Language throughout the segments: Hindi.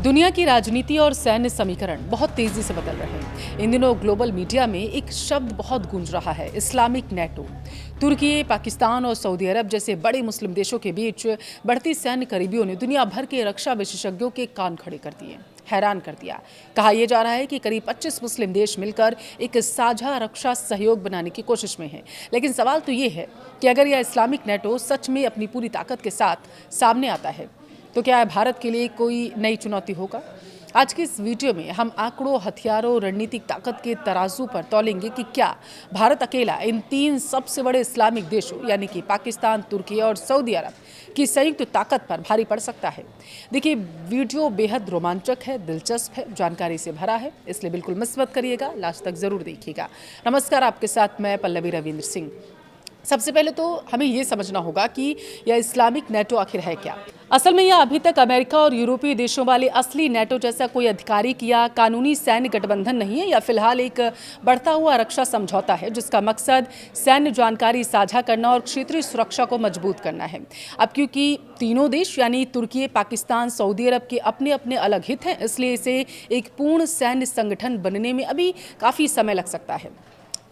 दुनिया की राजनीति और सैन्य समीकरण बहुत तेजी से बदल रहे हैं। इन दिनों ग्लोबल मीडिया में एक शब्द बहुत गूंज रहा है, इस्लामिक नेटो। तुर्की, पाकिस्तान और सऊदी अरब जैसे बड़े मुस्लिम देशों के बीच बढ़ती सैन्य करीबियों ने दुनिया भर के रक्षा विशेषज्ञों के कान खड़े कर दिए, हैरान कर दिया। कहा यह जा रहा है कि करीब 25 मुस्लिम देश मिलकर एक साझा रक्षा सहयोग बनाने की कोशिश में हैं। लेकिन सवाल तो ये है कि अगर यह इस्लामिक नेटो सच में अपनी पूरी ताकत के साथ सामने आता है तो क्या भारत के लिए कोई नई चुनौती होगा? आज की इस वीडियो में हम आंकड़ों, हथियारों, रणनीतिक ताकत के तराजू पर तौलेंगे कि क्या भारत अकेला इन तीन सबसे बड़े इस्लामिक देशों यानी कि पाकिस्तान, तुर्की और सऊदी अरब की संयुक्त ताकत पर भारी पड़ सकता है। देखिए, वीडियो बेहद रोमांचक है, दिलचस्प है, जानकारी से भरा है, इसलिए बिल्कुल मिस मत करिएगा, लास्ट तक जरूर देखिएगा। नमस्कार, आपके साथ मैं पल्लवी रविंद्र सिंह। सबसे पहले तो हमें ये समझना होगा कि यह इस्लामिक नेटो आखिर है क्या। असल में यह अभी तक अमेरिका और यूरोपीय देशों वाले असली नेटो जैसा कोई आधिकारिक या कानूनी सैन्य गठबंधन नहीं है। यह फिलहाल एक बढ़ता हुआ रक्षा समझौता है जिसका मकसद सैन्य जानकारी साझा करना और क्षेत्रीय सुरक्षा को मजबूत करना है। अब क्योंकि तीनों देश यानी तुर्की, पाकिस्तान, सऊदी अरब के अपने अपने अलग हित हैं, इसलिए इसे एक पूर्ण सैन्य संगठन बनने में अभी काफ़ी समय लग सकता है।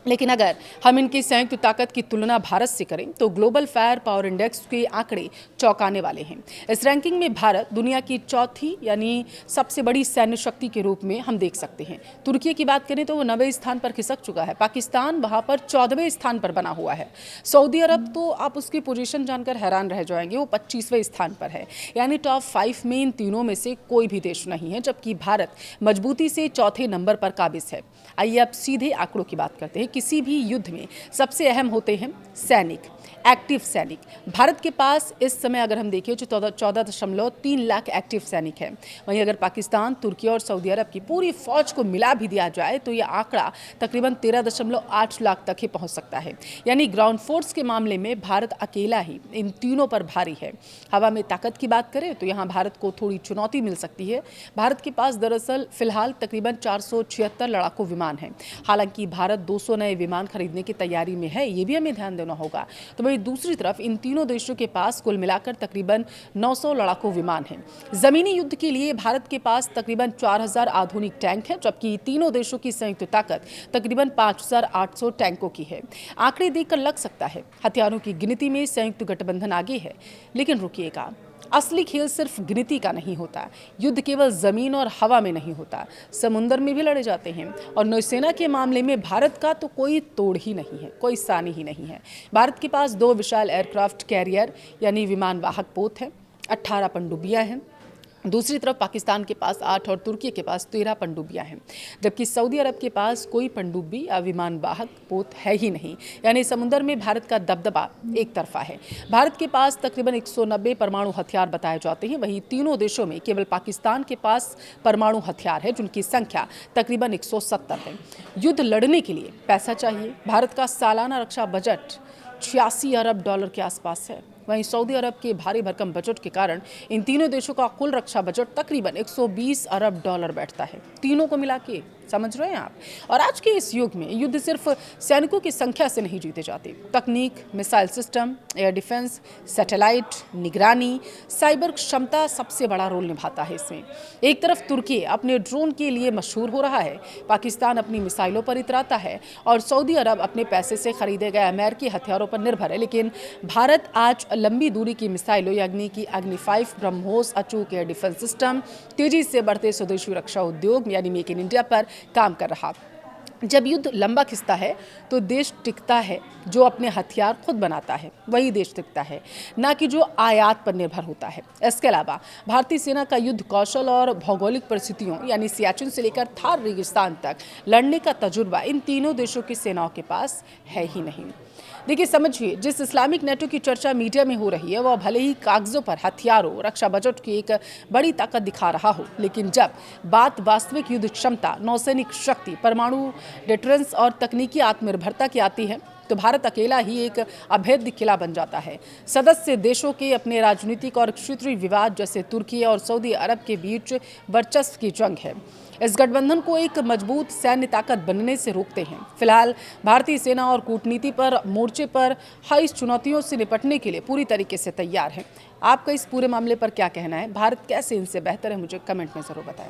लेकिन अगर हम इनकी संयुक्त ताकत की तुलना भारत से करें तो ग्लोबल फायर पावर इंडेक्स के आंकड़े चौंकाने वाले हैं। इस रैंकिंग में भारत दुनिया की चौथी यानी सबसे बड़ी सैन्य शक्ति के रूप में हम देख सकते हैं। तुर्की की बात करें तो वो 90वें स्थान पर खिसक चुका है। पाकिस्तान वहां पर 14वें स्थान पर बना हुआ है। सऊदी अरब तो आप उसकी पोजीशन जानकर हैरान रह जाएंगे, वो 25वें स्थान पर है। यानी टॉप 5 में इन तीनों में से कोई भी देश नहीं है, जबकि भारत मजबूती से चौथे नंबर पर काबिज है। आइए अब सीधे आंकड़ों की बात करते हैं। किसी भी युद्ध में सबसे अहम होते हैं सैनिक, एक्टिव सैनिक। भारत के पास इस समय अगर हम देखें तो 14.3 लाख एक्टिव सैनिक हैं। वहीं अगर पाकिस्तान, तुर्की और सऊदी अरब की पूरी फौज को मिला भी दिया जाए तो यह आंकड़ा तकरीबन 13.8 लाख तक ही पहुंच सकता है। यानी ग्राउंड फोर्स के मामले में भारत अकेला ही इन तीनों पर भारी है। हवा में ताकत की बात करें तो यहाँ भारत को थोड़ी चुनौती मिल सकती है। भारत के पास दरअसल फिलहाल तकरीबन 476 लड़ाकू विमान हैं। हालांकि भारत 200 नए विमान खरीदने की तैयारी में है, ये भी हमें ध्यान देना होगा। तो वहीं दूसरी तरफ इन तीनों देशों के पास कुल मिलाकर तकरीबन 900 लड़ाकू विमान हैं। जमीनी युद्ध के लिए भारत के पास तकरीबन 4000 आधुनिक टैंक हैं, जबकि तीनों देशों की संयुक्त ताकत तकरीबन 5800 टैंकों की है। आंकड़े देखकर लग सकता है हथियारों की गिनती में संयुक्त गठबंधन आगे है, लेकिन रुकिएगा, असली खेल सिर्फ गिनती का नहीं होता। युद्ध केवल जमीन और हवा में नहीं होता, समुद्र में भी लड़े जाते हैं। और नौसेना के मामले में भारत का तो कोई तोड़ ही नहीं है, कोई सानी ही नहीं है। भारत के पास 2 विशाल एयरक्राफ्ट कैरियर यानी विमान वाहक पोत हैं, 18 पनडुब्बियां हैं। दूसरी तरफ पाकिस्तान के पास 8 और तुर्की के पास 13 पनडुब्बियां हैं, जबकि सऊदी अरब के पास कोई पनडुब्बी या विमान वाहक पोत है ही नहीं। यानी समुद्र में भारत का दबदबा एक तरफा है। भारत के पास तकरीबन 190 परमाणु हथियार बताए जाते हैं। वहीं तीनों देशों में केवल पाकिस्तान के पास परमाणु हथियार है, जिनकी संख्या तकरीबन 170 है। युद्ध लड़ने के लिए पैसा चाहिए। भारत का सालाना रक्षा बजट 86 अरब डॉलर के आसपास है। वहीं सऊदी अरब के भारी भरकम बजट के कारण इन तीनों देशों का कुल रक्षा बजट तकरीबन 120 अरब डॉलर बैठता है, तीनों को मिला के। समझ रहे हैं आप? और आज के इस युग में युद्ध सिर्फ सैनिकों की संख्या से नहीं जीते जाते। तकनीक, missile system, air defence, satellite, निगरानी, साइबर क्षमता सबसे बड़ा रोल निभाता है इसमें। एक तरफ तुर्की अपने ड्रोन के लिए मशहूर हो रहा है, पाकिस्तान अपनी मिसाइलों पर इतराता है और सऊदी अरब अपने पैसे से खरीदे गए अमेरिकी हथियारों पर निर्भर है। लेकिन भारत आज लंबी दूरी की मिसाइलों यानी कि अग्नि 5, ब्रह्मोस, अचूक एयर डिफेंस सिस्टम, तेजी से बढ़ते स्वदेशी रक्षा उद्योग यानी मेक इन इंडिया पर काम कर रहा। जब युद्ध लंबा खिंचता है तो देश टिकता है जो अपने हथियार खुद बनाता है, वही देश टिकता है, ना कि जो आयात पर निर्भर होता है। इसके अलावा भारतीय सेना का युद्ध कौशल और भौगोलिक परिस्थितियों यानी सियाचिन से लेकर थार रेगिस्तान तक लड़ने का तजुर्बा इन तीनों देशों की सेनाओं के पास है ही नहीं। देखिए, समझिए, जिस इस्लामिक नेटो की चर्चा मीडिया में हो रही है वह भले ही कागजों पर हथियारों, रक्षा बजट की एक बड़ी ताकत दिखा रहा हो, लेकिन जब बात वास्तविक युद्ध क्षमता, नौसैनिक शक्ति, परमाणु डिटरेंस और तकनीकी आत्मनिर्भरता की आती है तो भारत अकेला ही एक अभेद्य किला बन जाता है। सदस्य देशों के अपने राजनीतिक और क्षेत्रीय विवाद जैसे तुर्की और सऊदी अरब के बीच वर्चस्व की जंग है, इस गठबंधन को एक मजबूत सैन्य ताकत बनने से रोकते हैं। फिलहाल भारतीय सेना और कूटनीति पर मोर्चे पर इस चुनौतियों से निपटने के लिए पूरी तरीके से तैयार है। आपका इस पूरे मामले पर क्या कहना है? भारत कैसे इनसे बेहतर है? मुझे कमेंट में जरूर बताएं।